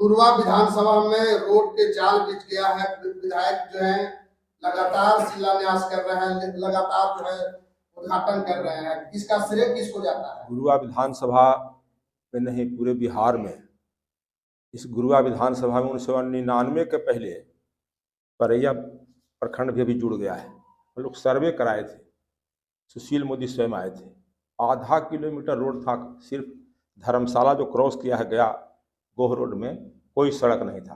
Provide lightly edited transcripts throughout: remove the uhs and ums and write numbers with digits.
गुरुआ विधानसभा में रोड के जाल बिछ गया है। विधायक जो है लगातार शिलान्यास कर रहे हैं, लगातार जो है उद्घाटन कर रहे हैं। इसका श्रेय किसको जाता है? गुरुआ विधानसभा में नहीं, पूरे बिहार में। इस गुरुआ विधानसभा में 1999 के पहले परैया प्रखंड भी अभी जुड़ गया है। हम लोग सर्वे कराए थे, सुशील मोदी स्वयं आए थे। आधा किलोमीटर रोड था, सिर्फ धर्मशाला जो क्रॉस किया है गया गोह रोड में, कोई सड़क नहीं था।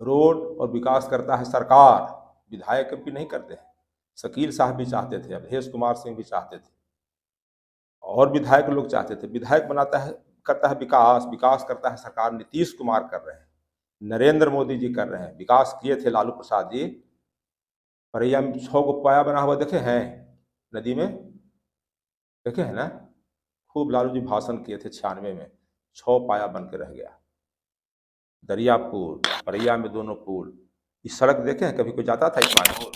रोड और विकास करता है सरकार, विधायक भी नहीं करते हैं। शकील साहब भी चाहते थे, अवधेश कुमार सिंह भी चाहते थे, और विधायक लोग चाहते थे। विधायक बनाता है, करता है विकास, विकास करता है सरकार। नीतीश कुमार कर रहे हैं, नरेंद्र मोदी जी कर रहे हैं। विकास किए थे लालू प्रसाद जी। परैया में 6 गो पाया बना हुआ देखे हैं नदी में, देखे हैं ना? खूब लालू जी भाषण किए थे 96 में। 6 पाया बन के रह गया। दरियापुर परैया में दोनों पुल। इस सड़क देखे हैं कभी? कोई जाता था इस्माइलपुर?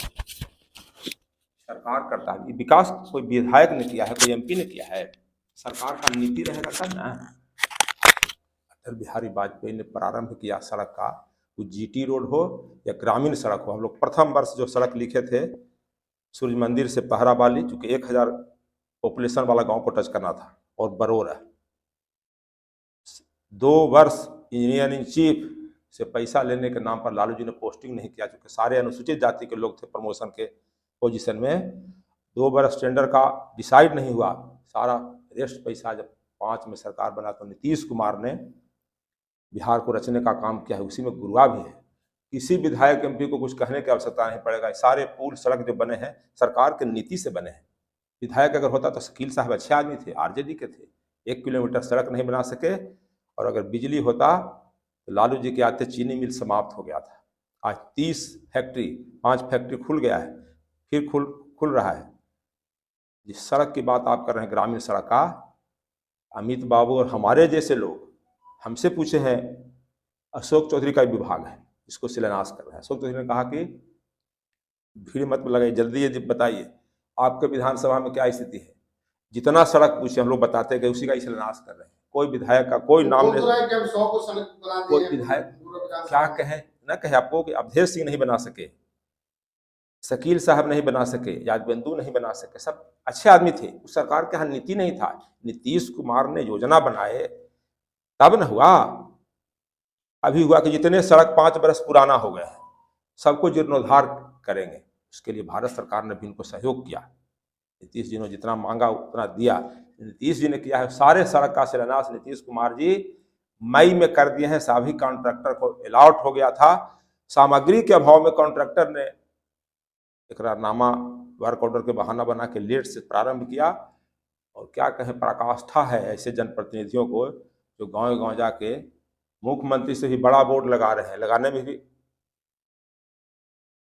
सरकार करता है विकास। कोई विधायक ने किया है, कोई एमपी ने किया है? सरकार का नीति रहेगा तब ना। अटल बिहारी वाजपेयी ने प्रारंभ किया सड़क का, वो जीटी रोड हो या ग्रामीण सड़क हो। हम लोग प्रथम वर्ष जो सड़क लिखे थे सूर्य मंदिर से पहरा वाली, चूंकि 1000 पॉपुलेशन वाला गांव को टच करना था, और बरोरा। 2 वर्ष इंजीनियर इन चीफ से पैसा लेने के नाम पर लालू जी ने पोस्टिंग नहीं किया, क्योंकि सारे अनुसूचित जाति के लोग थे प्रमोशन के पोजीशन में। 2 वर्ष टेंडर का डिसाइड नहीं हुआ, सारा रेस्ट पैसा जब 5 में सरकार बना तो नीतीश कुमार ने बिहार को रचने का काम किया है। उसी में गुरुआ भी है। किसी विधायक एमपी को कुछ कहने की आवश्यकता नहीं पड़ेगा। सारे पुल सड़क जो बने हैं सरकार के नीति से बने हैं। विधायक अगर होता तो शकील साहब अच्छे आदमी थे, आरजेडी के थे, 1 किलोमीटर सड़क नहीं बना सके। और अगर बिजली होता तो लालू जी के आते चीनी मिल समाप्त हो गया था। आज 30 फैक्ट्री, 5 फैक्ट्री खुल गया है, फिर खुल रहा है। जिस सड़क की बात आप कर रहे हैं ग्रामीण सड़क का, अमित बाबू और हमारे जैसे लोग हमसे पूछे हैं। अशोक चौधरी का विभाग है, इसको शिलान्यास कर रहे हैं। अशोक चौधरी ने कहा कि भीड़ मत लगाइए, जल्दी ये बताइए आपके विधानसभा में क्या स्थिति है। जितना सड़क पूछे हम लोग बताते गए, उसी का शिलान्यास कर रहे हैं। कोई विधायक का कोई नाम नहीं। कोई विधायक क्या कहे न कहे आपको कि अवधेश सिंह नहीं बना सके, शकील साहब नहीं बना सके, यादवेंदु नहीं बना सके, सब अच्छे आदमी थे। उस सरकार के यहाँ नीति नहीं था। नीतीश कुमार ने योजना बनाए तब न हुआ। अभी हुआ कि जितने सड़क 5 बरस पुराना हो गए हैं सबको जीर्णोद्धार करेंगे। उसके लिए भारत सरकार ने भी इनको सहयोग किया। नीतीश जी ने जितना मांगा उतना दिया। नीतीश जी ने किया है। सारे सड़क का शिलान्यास नीतीश कुमार जी मई में कर दिए हैं। सभी कॉन्ट्रैक्टर को अलॉट हो गया था। सामग्री के अभाव में कॉन्ट्रैक्टर ने इकरारनामा वर्क ऑर्डर के बहाना बना के लेट से प्रारंभ किया। और क्या कहें, पराकाष्ठा है ऐसे जनप्रतिनिधियों को जो गांव गांव जाके मुख्यमंत्री से भी बड़ा बोर्ड लगा रहे हैं।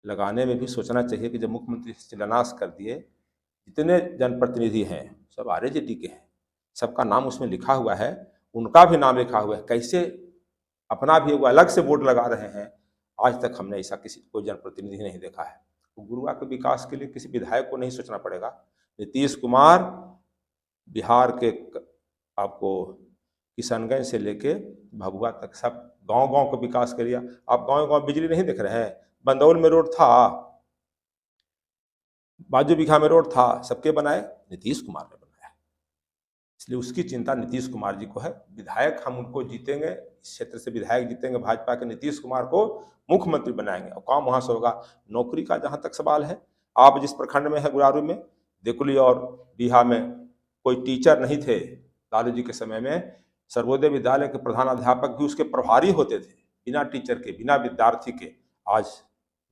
लगाने में भी सोचना चाहिए कि जब मुख्यमंत्री शिलान्यास कर दिए, जितने जनप्रतिनिधि हैं सब आरजेडी के हैं, सबका नाम उसमें लिखा हुआ है, उनका भी नाम लिखा हुआ है, कैसे अपना भी वो अलग से बोर्ड लगा रहे हैं। आज तक हमने ऐसा किसी कोई जनप्रतिनिधि नहीं देखा है। तो गुरुआ के विकास के लिए किसी विधायक को नहीं सोचना पड़ेगा। नीतीश कुमार बिहार के आपको किशनगंज से लेके भभुआ तक सब गांव-गांव का विकास करिए। आप गांव-गांव बिजली नहीं देख रहे हैं? बंदौल में रोड था, बाजू बिघा में रोड था, सबके बनाए नीतीश कुमार ने बनाया। इसलिए उसकी चिंता नीतीश कुमार जी को है। विधायक हम उनको जीतेंगे, इस क्षेत्र से विधायक जीतेंगे भाजपा के, नीतीश कुमार को मुख्यमंत्री बनाएंगे और काम वहां से होगा। नौकरी का जहां तक सवाल है, आप जिस प्रखंड में है गुरारू में, देकुली और बिहा में कोई टीचर नहीं थे लालू जी के समय में। सर्वोदय विद्यालय के प्रधानाध्यापक भी उसके प्रभारी होते थे, बिना टीचर के, बिना विद्यार्थी के। आज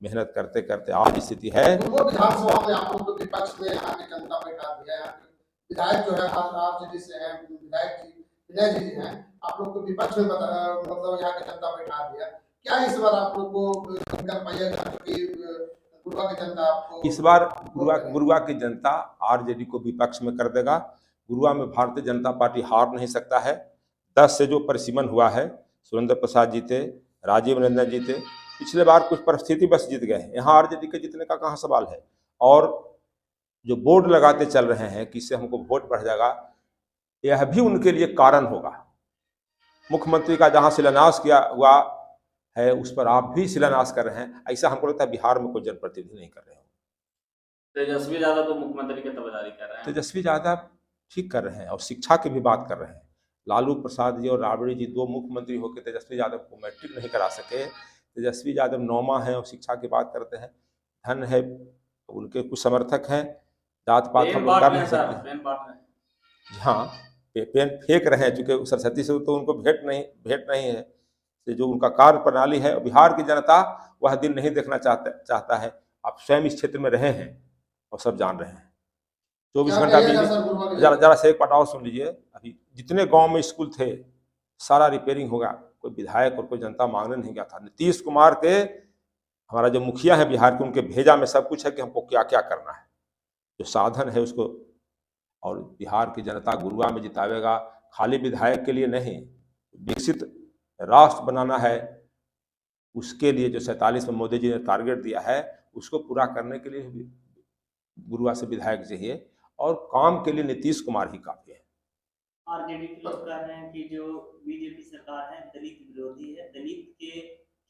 मेहनत करते करते आज स्थिति है। विधानसभा में आप लोग विपक्ष में आके जनता बैठा दिया है। विधायक जो है आरजेडी से है, विधायक जी विनय जी हैं, आप लोग को विपक्ष में मतलब यहाँ की जनता बैठा दिया। क्या इस बार आप लोग को कर पाइएगा कि गुरुआ की जनता आपको? इस बार गुरुआ की जनता आरजेडी को विपक्ष में कर देगा। गुरुआ में भारतीय जनता पार्टी हार नहीं सकता है। 10 से जो परिसीमन हुआ है, सुरेंद्र प्रसाद जीते, राजीव रंजन जीते। पिछले बार कुछ परिस्थिति बस जीत गए। यहाँ आरजेडी के जीतने का कहाँ सवाल है। और जो बोर्ड लगाते चल रहे हैं कि इससे हमको वोट बढ़ जाएगा, यह भी उनके लिए कारण होगा। मुख्यमंत्री का जहां शिलान्यास किया हुआ है उस पर आप भी शिलान्यास कर रहे हैं। ऐसा हमको लगता है बिहार में कोई जनप्रतिनिधि नहीं कर रहे हैं। तेजस्वी यादव तो मुख्यमंत्री की दावेदारी कर रहे हैं। तेजस्वी यादव ठीक कर रहे हैं और शिक्षा की भी बात कर रहे हैं। लालू प्रसाद जी और राबड़ी जी दो मुख्यमंत्री होकर तेजस्वी यादव को मैट्रिक नहीं करा सके। तेजस्वी यादव नौमा है और शिक्षा की बात करते हैं। धन है, उनके कुछ समर्थक हैं, जात पात हम लोग कर नहीं सकते। हाँ, पेन फेंक रहे हैं, चूंकि सरस्वती से तो उनको भेंट नहीं है। तो जो उनका कार्य प्रणाली है, बिहार की जनता वह दिन नहीं देखना चाहता है। आप स्वयं इस क्षेत्र में रहे हैं और सब जान रहे हैं। 24 घंटा बिजली, जरा से एक पटाव सुन लीजिए। अभी जितने गांव में स्कूल थे सारा रिपेयरिंग होगा, कोई विधायक और कोई जनता मांगने नहीं गया था। नीतीश कुमार के, हमारा जो मुखिया है बिहार के, उनके भेजा में सब कुछ है कि हमको क्या क्या करना है, जो साधन है उसको। और बिहार की जनता गुरुआ में जितावेगा, खाली विधायक के लिए नहीं, विकसित राष्ट्र बनाना है। उसके लिए जो 47 में मोदी जी ने टारगेट दिया है उसको पूरा करने के लिए गुरुआ से विधायक चाहिए, और काम के लिए नीतीश कुमार ही काफी है। आरजेडी के लोग कह रहे हैं कि जो बीजेपी सरकार है दलित विरोधी है, दलित के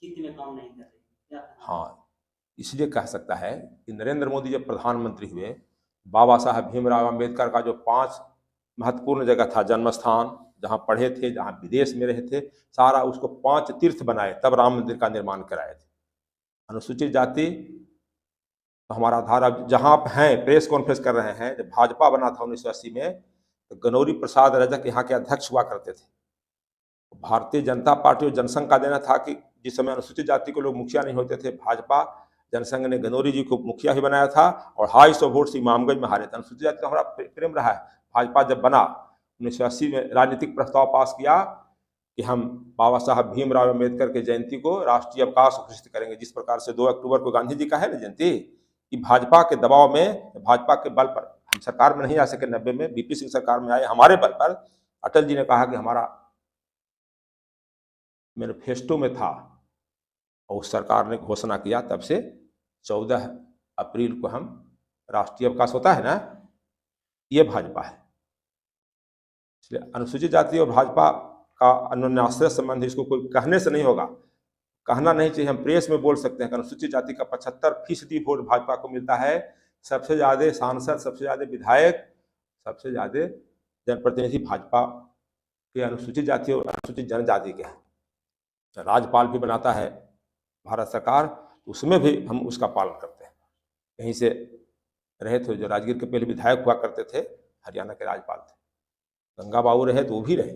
हित में काम नहीं कर रही। हाँ, इसलिए कह सकता है कि नरेंद्र मोदी जब प्रधानमंत्री हुए, बाबा साहब भीमराव अंबेडकर का जो 5 महत्वपूर्ण जगह था, जन्म स्थान, जहाँ पढ़े थे, जहाँ विदेश में रहे थे, सारा उसको 5 तीर्थ बनाए, तब राम मंदिर का निर्माण कराए थे। अनुसूचित जाति तो हमारा आधार। अब जहाँ आप हैं, प्रेस कॉन्फ्रेंस कर रहे हैं, जब भाजपा बना था 1980 में, तो गनौरी प्रसाद रजक यहाँ के अध्यक्ष हुआ करते थे। भारतीय जनता पार्टी और जनसंघ का देना था कि जिस समय अनुसूचित जाति के लोग मुखिया नहीं होते थे, भाजपा जनसंघ ने गनौरी जी को मुखिया ही बनाया था और 250 वोट से इमामगंज में हारे थे। अनुसूचित जाति तो हमारा प्रेम रहा है। भाजपा जब बना 1980 में राजनीतिक प्रस्ताव पास किया कि हम बाबा साहब भीमराव अम्बेडकर के जयंती को राष्ट्रीय अवकाश घोषित करेंगे। जिस प्रकार से 2 अक्टूबर को गांधी जी का है ना जयंती, कि भाजपा के दबाव में, भाजपा के बल पर हम सरकार में नहीं आ सके। 90 में बीपी सिंह सरकार में आए, हमारे बल पर अटल जी ने कहा कि हमारा मैनिफेस्टो में था, और उस सरकार ने घोषणा किया। तब से 14 अप्रैल को हम राष्ट्रीय अवकाश होता है ना, ये भाजपा है। इसलिए अनुसूचित जाति और भाजपा का अन्योन्याश्रय संबंध, इसको कोई कहने से नहीं होगा, कहना नहीं चाहिए। हम प्रेस में बोल सकते हैं कि अनुसूचित जाति का 75% वोट भाजपा को मिलता है। सबसे ज़्यादा सांसद, सबसे ज़्यादा विधायक, सबसे ज़्यादा जनप्रतिनिधि भाजपा के अनुसूचित जाति और अनुसूचित जनजाति के हैं। राज्यपाल भी बनाता है भारत सरकार, उसमें भी हम उसका पालन करते हैं। कहीं से रहे थे, जो राजगीर के पहले विधायक हुआ करते थे, हरियाणा के राज्यपाल थे, गंगा बाबू रहे तो वो भी रहे।